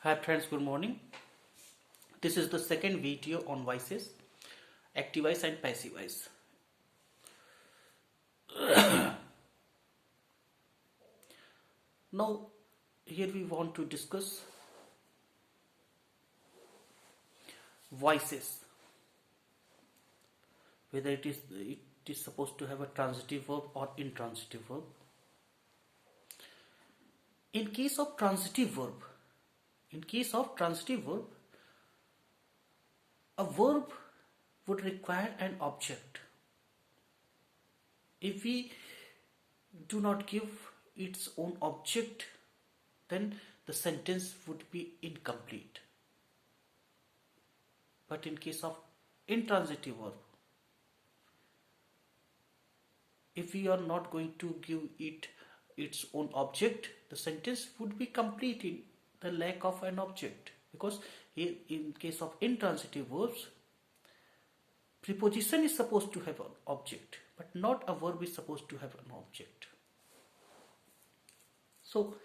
Hi friends, good morning. This is the second video on voices, active voice and passive voice. Now, here we want to discuss voices, whether it is supposed to have a transitive verb or intransitive verb. In case of transitive verb, a verb would require an object. If we do not give its own object, then the sentence would be incomplete. But in case of intransitive verb, if we are not going to give it its own object, the sentence would be complete in the lack of an object. Because here, in case of intransitive verbs, preposition is supposed to have an object, but not a verb is supposed to have an object. So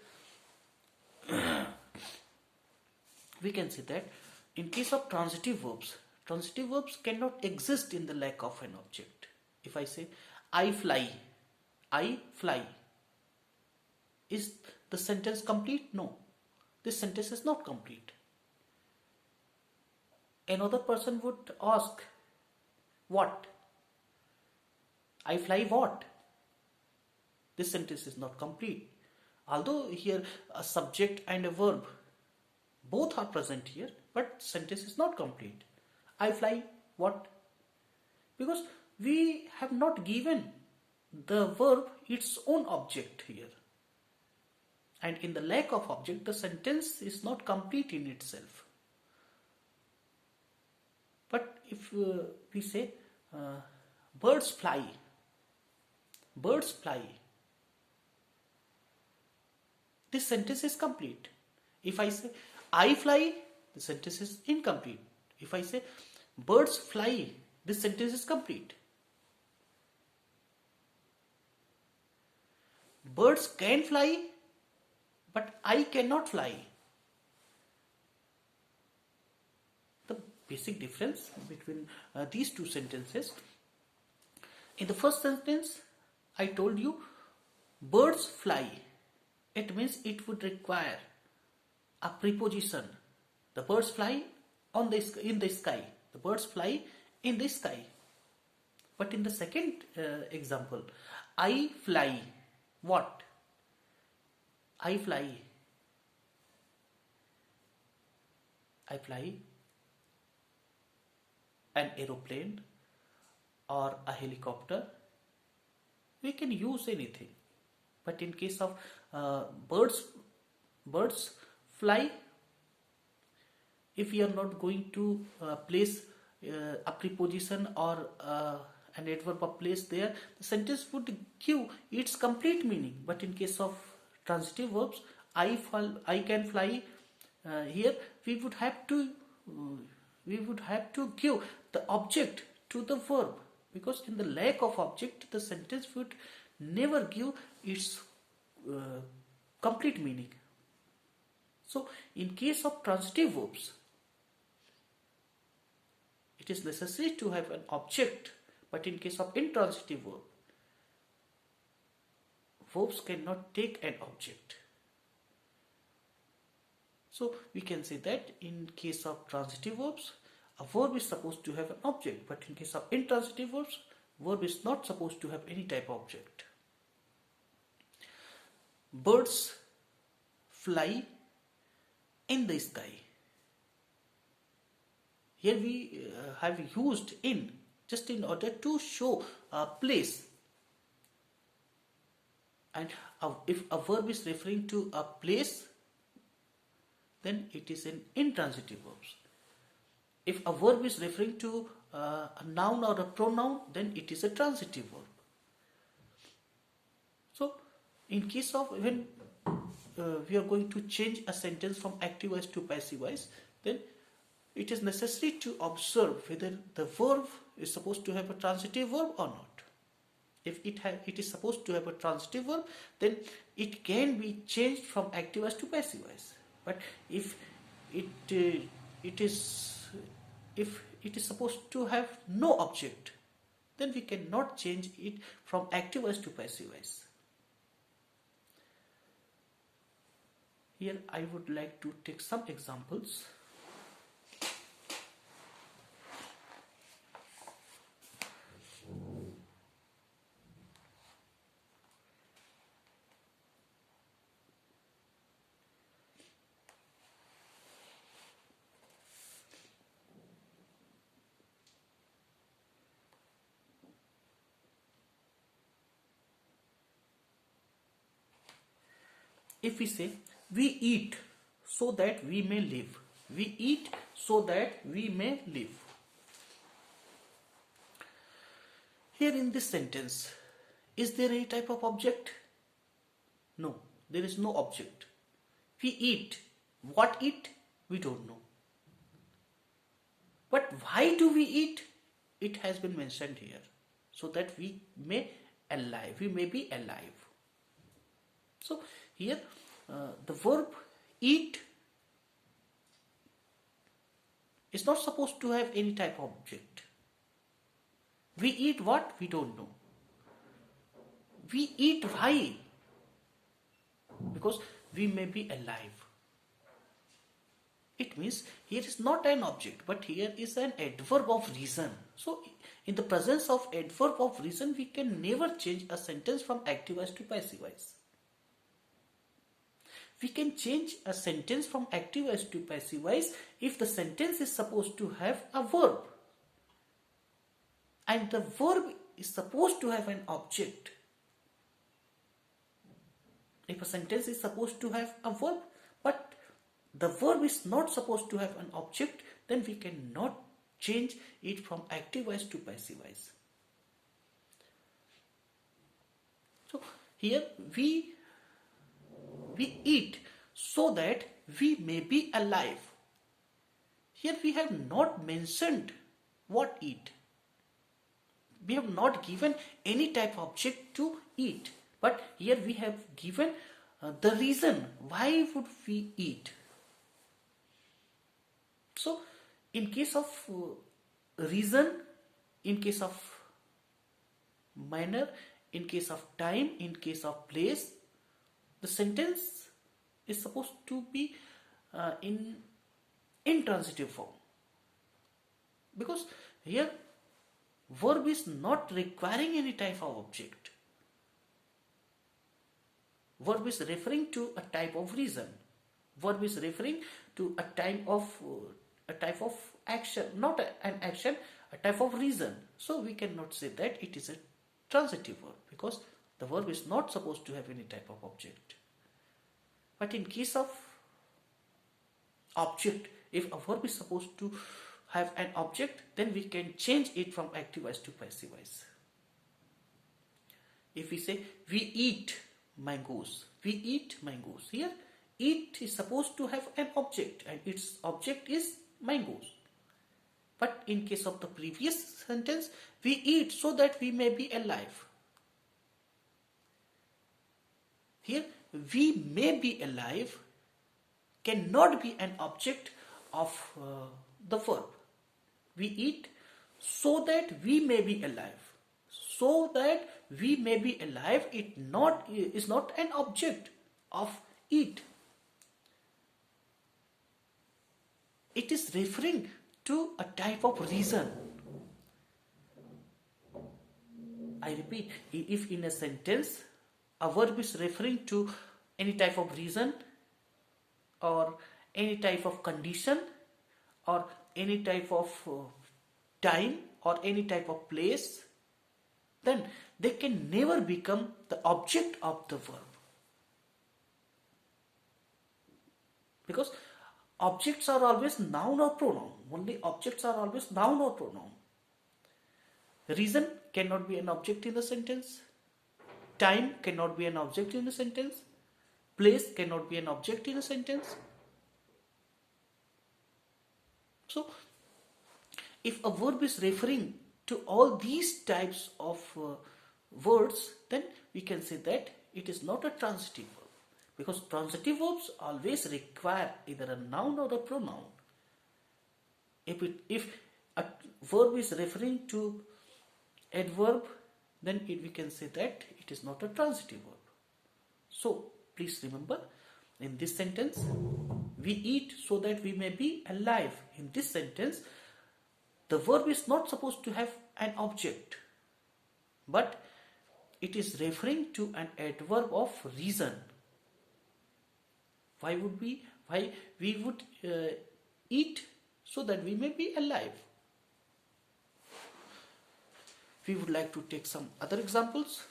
we can say that in case of transitive verbs cannot exist in the lack of an object. If I say I fly, is the sentence complete? No, this sentence is not complete. Another person would ask, what? I fly what? This sentence is not complete. Although here a subject and a verb both are present here, but sentence is not complete. I fly what? Because we have not given the verb its own object here. And in the lack of object, the sentence is not complete in itself. But if we say birds fly, this sentence is complete. If I say I fly, the sentence is incomplete. If I say birds fly, this sentence is complete. Birds can fly, but I cannot fly. The basic difference between these two sentences. In the first sentence, I told you birds fly. It means it would require a preposition. The birds fly in the sky. The birds fly in the sky. But in the second example, I fly what? I fly an aeroplane or a helicopter. We can use anything. But in case of birds fly, if we are not going to place a preposition or an adverb of place there, the sentence would give its complete meaning. But in case of transitive verbs, I can fly, here we would have to give the object to the verb, because in the lack of object, the sentence would never give its complete meaning. So in case of transitive verbs, it is necessary to have an object, but in case of intransitive verbs cannot take an object. So we can say that in case of transitive verbs, a verb is supposed to have an object, but in case of intransitive verbs, verb is not supposed to have any type of object. Birds fly in the sky. Here we have used in just in order to show a place. And if a verb is referring to a place, then it is an intransitive verbs. If a verb is referring to a noun or a pronoun, then it is a transitive verb. So in case of when we are going to change a sentence from active voice to passive voice, then it is necessary to observe whether the verb is supposed to have a transitive verb or not. If it is supposed to have a transitive verb, then it can be changed from active voice to passive voice. But if it is, if it is supposed to have no object, then we cannot change it from active voice to passive voice. Here I would like to take some examples. If we say, we eat so that we may live. We eat so that we may live. Here in this sentence, is there any type of object? No, there is no object. We eat. What eat? We don't know. But why do we eat? It has been mentioned here. So that we may be alive. So here the verb eat is not supposed to have any type of object. We eat what? We don't know. We eat why? Because we may be alive. It means here is not an object, but here is an adverb of reason. So in the presence of adverb of reason, we can never change a sentence from active voice to passive voice. We can change a sentence from active voice to passive voice if the sentence is supposed to have a verb. And the verb is supposed to have an object. If a sentence is supposed to have a verb, but the verb is not supposed to have an object, then we cannot change it from active voice to passive voice. So here we eat so that we may be alive. Here we have not mentioned what eat. We have not given any type of object to eat. But here we have given the reason why would we eat. So in case of reason, in case of manner, in case of time, in case of place, the sentence is supposed to be in intransitive form. Because here verb is not requiring any type of object. Verb is referring to a type of reason. Verb is referring to a type of action, not an action, a type of reason. So we cannot say that it is a transitive verb because the verb is not supposed to have any type of object. But in case of object, if a verb is supposed to have an object, then we can change it from active voice to passive voice. If we say, we eat mangoes. We eat mangoes. Here, eat is supposed to have an object and its object is mangoes. But in case of the previous sentence, we eat so that we may be alive. Here, we may be alive cannot be an object of the verb. We eat so that we may be alive. So that we may be alive is not an object of eat. It is referring to a type of reason. I repeat, if in a sentence a verb is referring to any type of reason or any type of condition or any type of time or any type of place, then they can never become the object of the verb. Because objects are always noun or pronoun. Only objects are always noun or pronoun. Reason cannot be an object in a sentence. Time cannot be an object in a sentence. Place cannot be an object in a sentence. So, if a verb is referring to all these types of words, then we can say that it is not a transitive verb. because transitive verbs always require either a noun or a pronoun. If a verb is referring to adverb, then we can say that it is not a transitive verb. So please remember, in this sentence, we eat so that we may be alive. In this sentence, the verb is not supposed to have an object, but it is referring to an adverb of reason. Why we would eat so that we may be alive. We would like to take some other examples.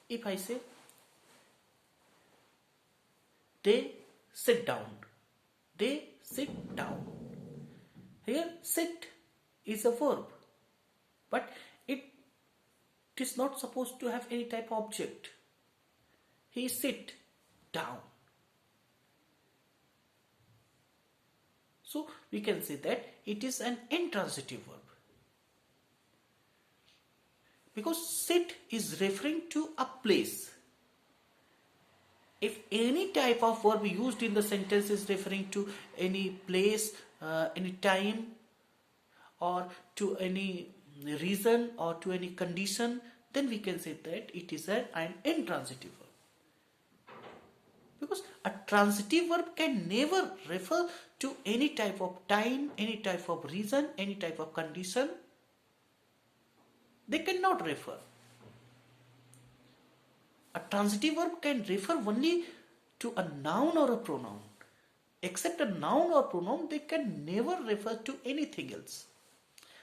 If I say, they sit down. They sit down. Here, sit is a verb, but it is not supposed to have any type of object. He sit down. So we can say that it is an intransitive verb. Because sit is referring to a place. If any type of verb used in the sentence is referring to any place, any time, or to any reason, or to any condition, then we can say that it is an intransitive verb. Because a transitive verb can never refer to any type of time, any type of reason, any type of condition. They cannot refer. A transitive verb can refer only to a noun or a pronoun. Except a noun or pronoun, they can never refer to anything else.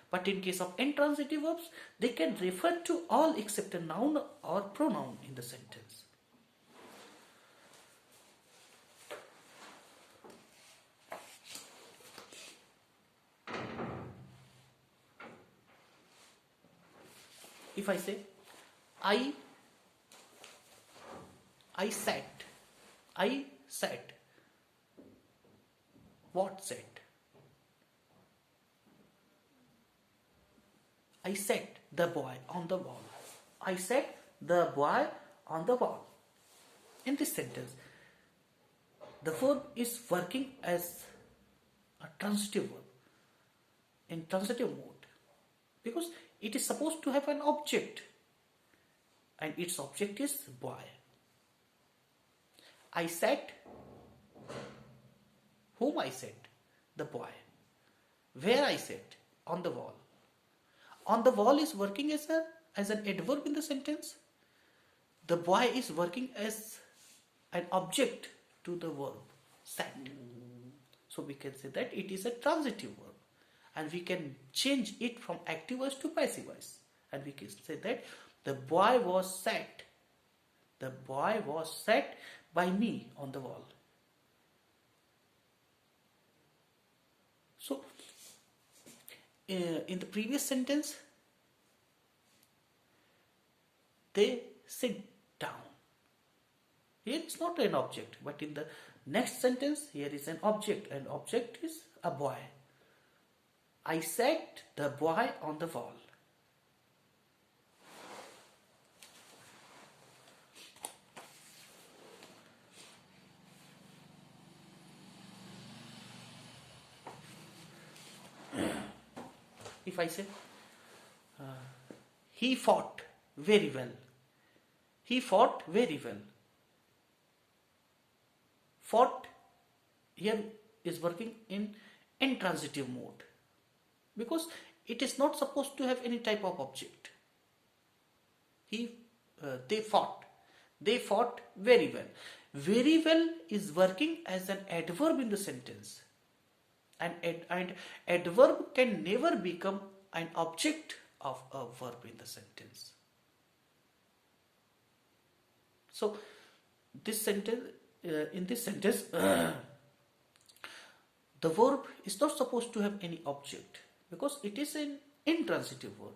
But in case of intransitive verbs, they can refer to all except a noun or pronoun in the sentence. If I say, I sat. What sat? I sat the boy on the wall. I sat the boy on the wall. In this sentence, the verb is working as a transitive verb in transitive mode, because it is supposed to have an object, and its object is boy. I sat. Whom I sat? The boy. Where I sat? On the wall. On the wall is working as an adverb in the sentence. The boy is working as an object to the verb sat. So we can say that it is a transitive verb, and we can change it from active voice to passive voice, and we can say that the boy was sat. The boy was sat by me on the wall. So in the previous sentence, they sit down. Here it's not an object, but in the next sentence, here is an object, and object is a boy. I sat the boy on the wall. If I say, he fought very well. He fought very well. Fought here is working in intransitive mode, because it is not supposed to have any type of object. They fought. They fought very well. Very well is working as an adverb in the sentence. And adverb can never become an object of a verb in the sentence. So this sentence, in this sentence, the verb is not supposed to have any object, because it is an intransitive verb.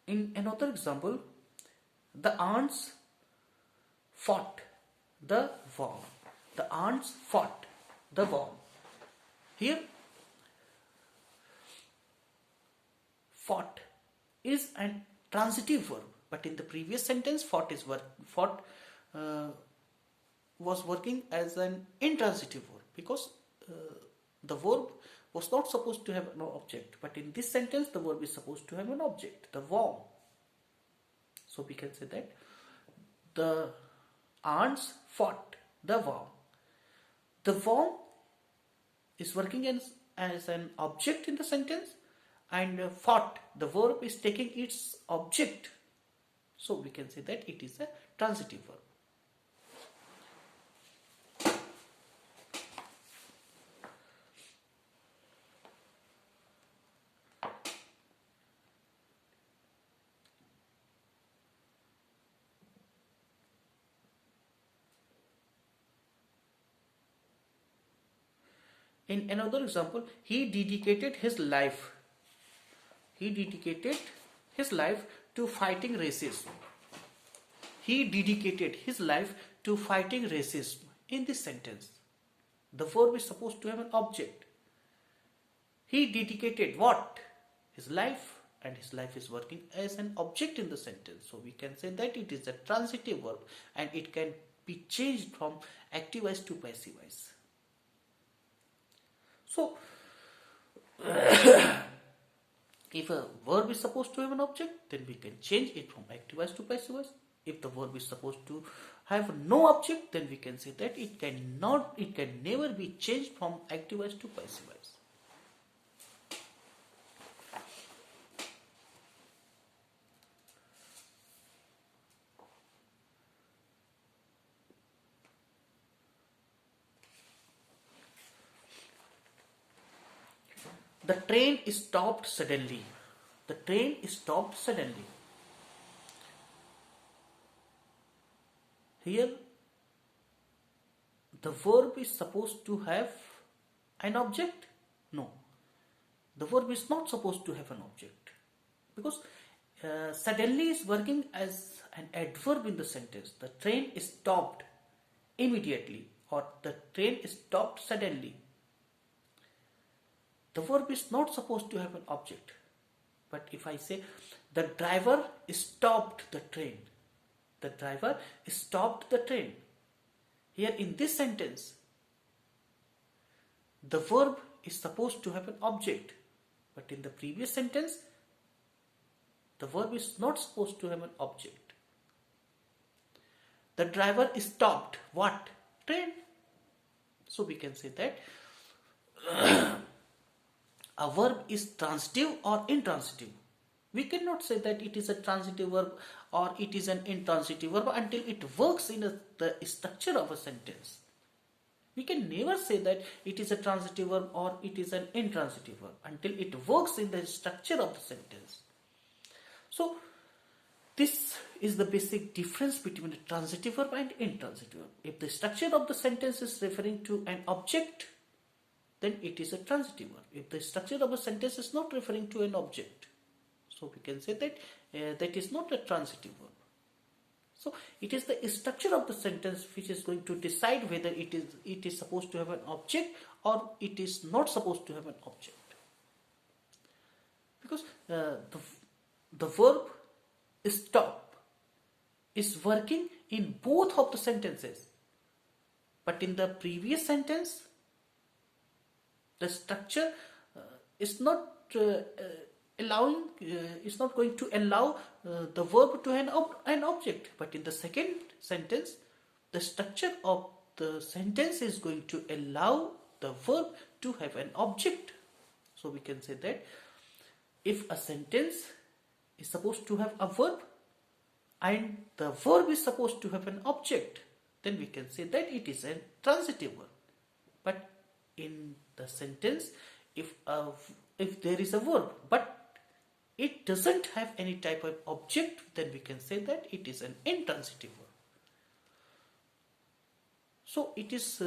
In another example, the ants fought the worm. The ants fought the worm. Here, fought is an transitive verb, but in the previous sentence, fought was working as an intransitive verb because the verb was not supposed to have no object, but in this sentence, the verb is supposed to have an object, the worm. So we can say that the ants fought the worm. The worm is working as an object in the sentence, and fought, the verb, is taking its object. So we can say that it is a transitive verb. In another example, he dedicated his life. He dedicated his life to fighting racism. He dedicated his life to fighting racism. In this sentence, the verb is supposed to have an object. He dedicated what? His life, and his life is working as an object in the sentence. So we can say that it is a transitive verb and it can be changed from active voice to passive voice. So, if a verb is supposed to have an object, then we can change it from active voice to passive voice. If the verb is supposed to have no object, then we can say that it can never be changed from active voice to passive voice. The train stopped suddenly. The train stopped suddenly. Here, the verb is supposed to have an object? No. The verb is not supposed to have an object. Because suddenly is working as an adverb in the sentence. The train stopped immediately, or the train stopped suddenly. The verb is not supposed to have an object. But if I say, the driver stopped the train. The driver stopped the train. Here in this sentence, the verb is supposed to have an object. But in the previous sentence, the verb is not supposed to have an object. The driver stopped what? Train. So we can say that a verb is transitive or intransitive. We cannot say that it is a transitive verb or it is an intransitive verb until it works in the structure of a sentence. We can never say that it is a transitive verb or it is an intransitive verb until it works in the structure of the sentence. So, this is the basic difference between a transitive verb and intransitive verb. If the structure of the sentence is referring to an object, then it is a transitive verb. If the structure of a sentence is not referring to an object, so we can say that that is not a transitive verb. So it is the structure of the sentence which is going to decide whether it is supposed to have an object or it is not supposed to have an object. Because the verb stop is working in both of the sentences. But in the previous sentence, the structure is not is not going to allow the verb to have an object. But in the second sentence, the structure of the sentence is going to allow the verb to have an object. So we can say that if a sentence is supposed to have a verb and the verb is supposed to have an object, then we can say that it is a transitive verb. But in the sentence, if there is a verb but it doesn't have any type of object, then we can say that it is an intransitive verb. So it is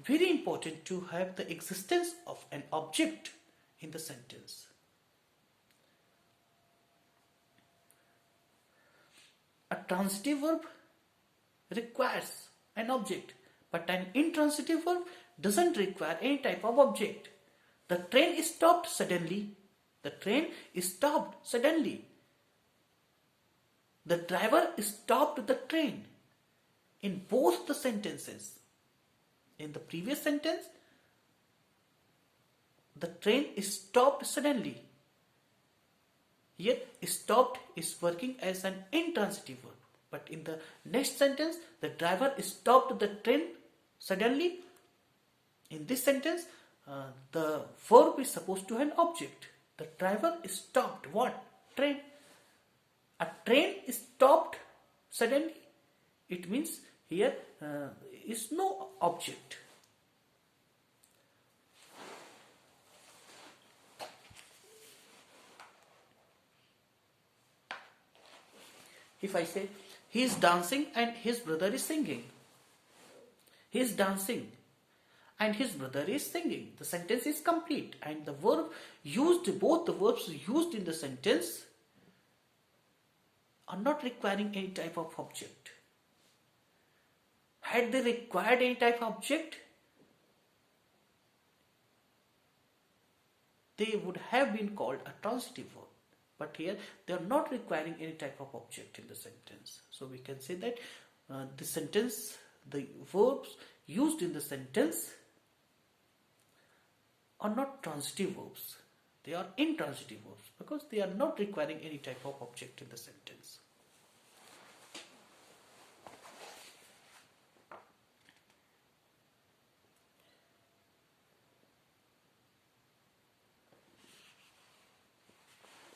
very important to have the existence of an object in the sentence. A transitive verb requires an object, but an intransitive verb doesn't require any type of object. The train is stopped suddenly. The train is stopped suddenly. The driver stopped the train. In both the sentences, in the previous sentence, the train is stopped suddenly. Here, stopped is working as an intransitive verb. But in the next sentence, the driver stopped the train suddenly. In this sentence, the verb is supposed to have an object. The driver stopped what? Train. A train is stopped suddenly. It means here is no object. If I say he is dancing and his brother is singing, he is dancing and his brother is singing, the sentence is complete, and the verb used, both the verbs used in the sentence are not requiring any type of object. Had they required any type of object, they would have been called a transitive verb. But here they are not requiring any type of object in the sentence. So we can say that the sentence, the verbs used in the sentence are not transitive verbs. They are intransitive verbs because they are not requiring any type of object in the sentence.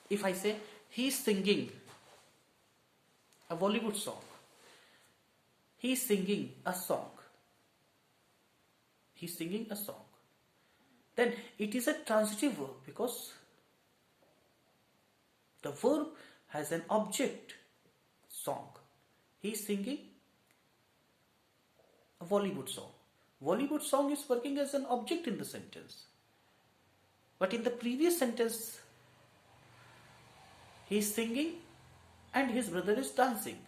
If I say he is singing a Bollywood song, he is singing a song, he is singing a song, then it is a transitive verb because the verb has an object, song. He is singing a Bollywood song. Bollywood song is working as an object in the sentence. But in the previous sentence, he is singing and his brother is dancing.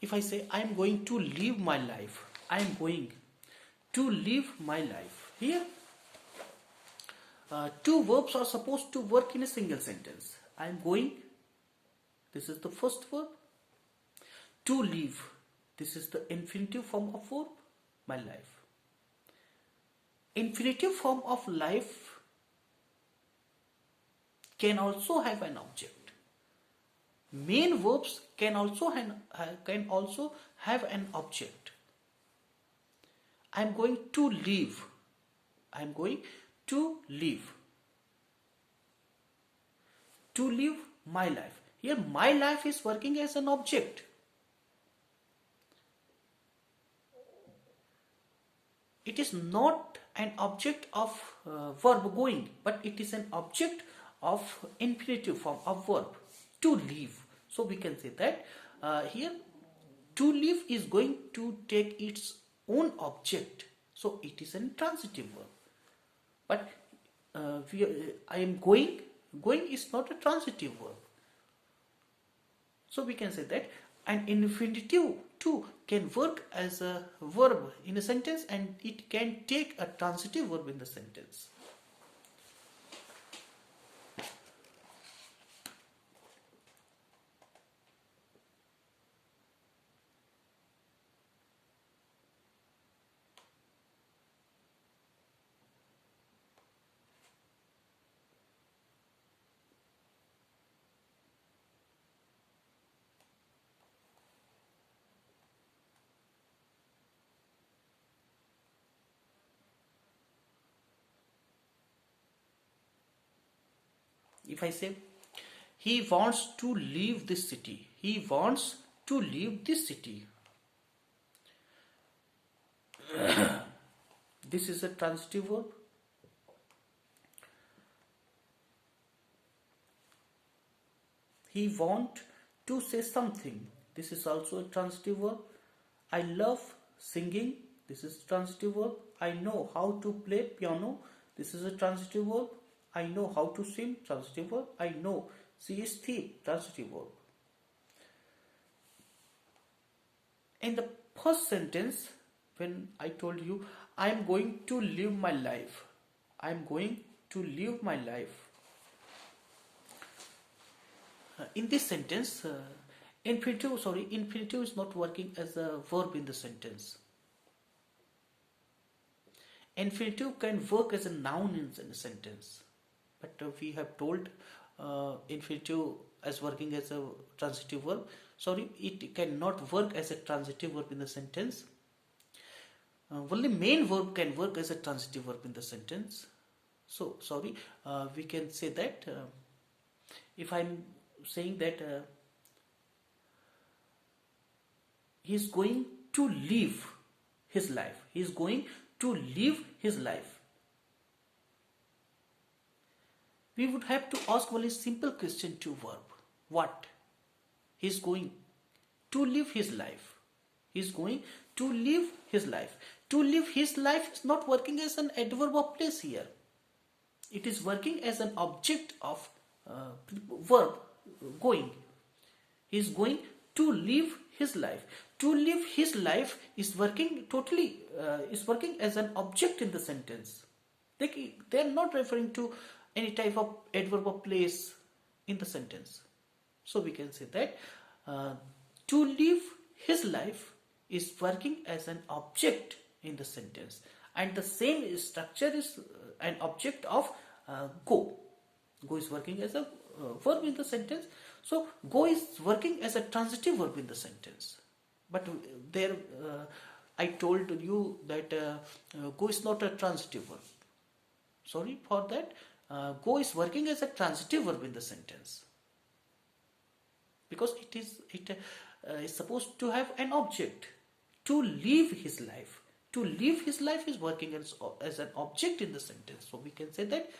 If I say I am going to live my life, I am going to live my life. Here, two verbs are supposed to work in a single sentence. I am going, this is the first verb. To live, this is the infinitive form of verb, my life. Infinitive form of life can also have an object. Main verbs can also have an object. I am going to live. I am going to live. To live my life. Here my life is working as an object. It is not an object of verb going, but it is an object of infinitive form of verb. To live. So we can say that here to live is going to take its own object. So it is an intransitive verb. But I am going. Going is not a transitive verb. So we can say that an infinitive too can work as a verb in a sentence and it can take a transitive verb in the sentence. If I say, he wants to leave this city. He wants to leave this city. This is a transitive verb. He want to say something. This is also a transitive verb. I love singing. This is transitive verb. I know how to play piano. This is a transitive verb. I know how to swim. Transitive verb. I know she is thief. Transitive verb. In the first sentence, when I told you, I am going to live my life. I am going to live my life. In this sentence, infinitive is not working as a verb in the sentence. Infinitive can work as a noun in a sentence, but we have told infinitive as working as a transitive verb. It cannot work as a transitive verb in the sentence. Only main verb can work as a transitive verb in the sentence. We can say that if I'm saying that he is going to live his life. He is going to live his life. We would have to ask only simple question to verb. What? He is going to live his life. He is going to live his life. To live his life is not working as an adverb of place here. It is working as an object of verb going. He is going to live his life. To live his life is working is working as an object in the sentence. They are not referring to any type of adverb of place in the sentence. So we can say that to live his life is working as an object in the sentence, and the same structure is an object of go. Go is working as a verb in the sentence. So go is working as a transitive verb in the sentence. But there I told you that go is not a transitive verb. Sorry for that. Go is working as a transitive verb in the sentence, because it is supposed to have an object. To live his life. To live his life is working as an object in the sentence. So we can say that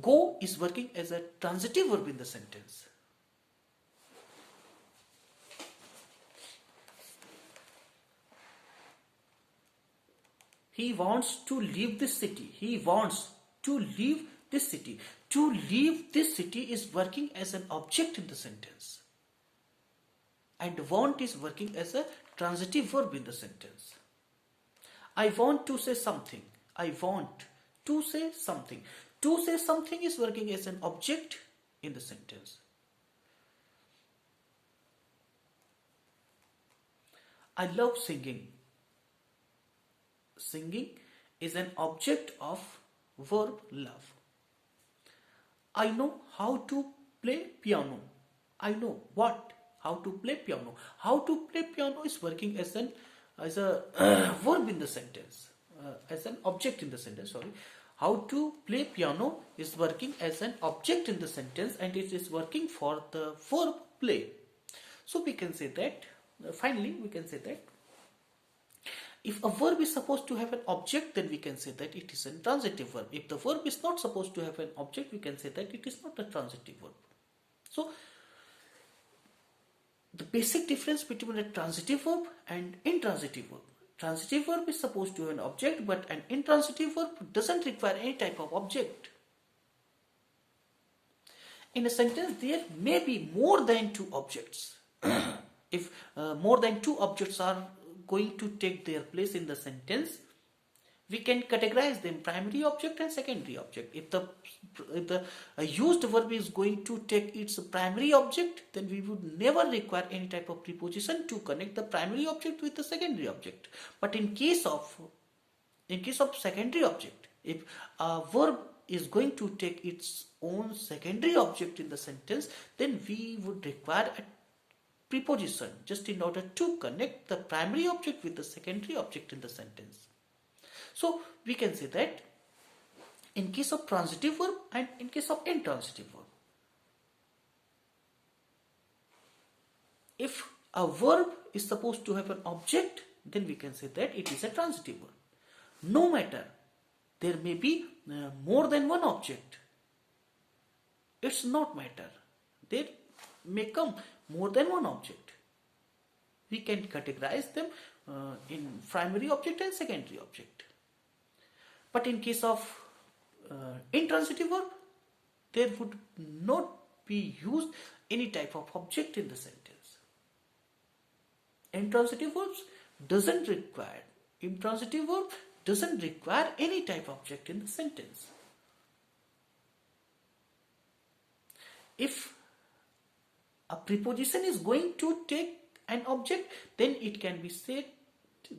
go is working as a transitive verb in the sentence. He wants to leave this city. He wants to leave this city. To leave this city is working as an object in the sentence. And want is working as a transitive verb in the sentence. I want to say something. I want to say something. To say something is working as an object in the sentence. I love singing. Singing is an object of verb love. I know how to play piano. I know what? How to play piano. How to play piano is working as a verb in the sentence, as an object in the sentence. How to play piano is working as an object in the sentence, and it is working for the verb play. So we can say that, finally we can say that if a verb is supposed to have an object, then we can say that it is a transitive verb. If the verb is not supposed to have an object, we can say that it is not a transitive verb. So the basic difference between a transitive verb and intransitive verb. Transitive verb is supposed to have an object, but an intransitive verb doesn't require any type of object. In a sentence, there may be more than two objects. If more than two objects are going to take their place in the sentence, we can categorize them primary object and secondary object. If the used verb is going to take its primary object, then we would never require any type of preposition to connect the primary object with the secondary object. But in case of secondary object, if a verb is going to take its own secondary object in the sentence, then we would require a preposition just in order to connect the primary object with the secondary object in the sentence. So we can say that in case of transitive verb and in case of intransitive verb. if a verb is supposed to have an object, then we can say that it is a transitive verb. No matter, there may be more than one object. It's not matter. There may come more than one object. We can categorize them in primary object and secondary object. But in case of intransitive verb, there would not be used any type of object in the sentence. Intransitive verbs doesn't require any type of object in the sentence. If a preposition is going to take an object, then it can be said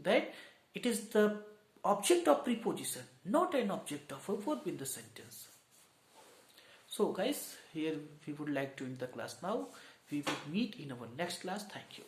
that it is the object of preposition, not an object of a verb in the sentence. So guys, here we would like to end the class now. We will meet in our next class. Thank you.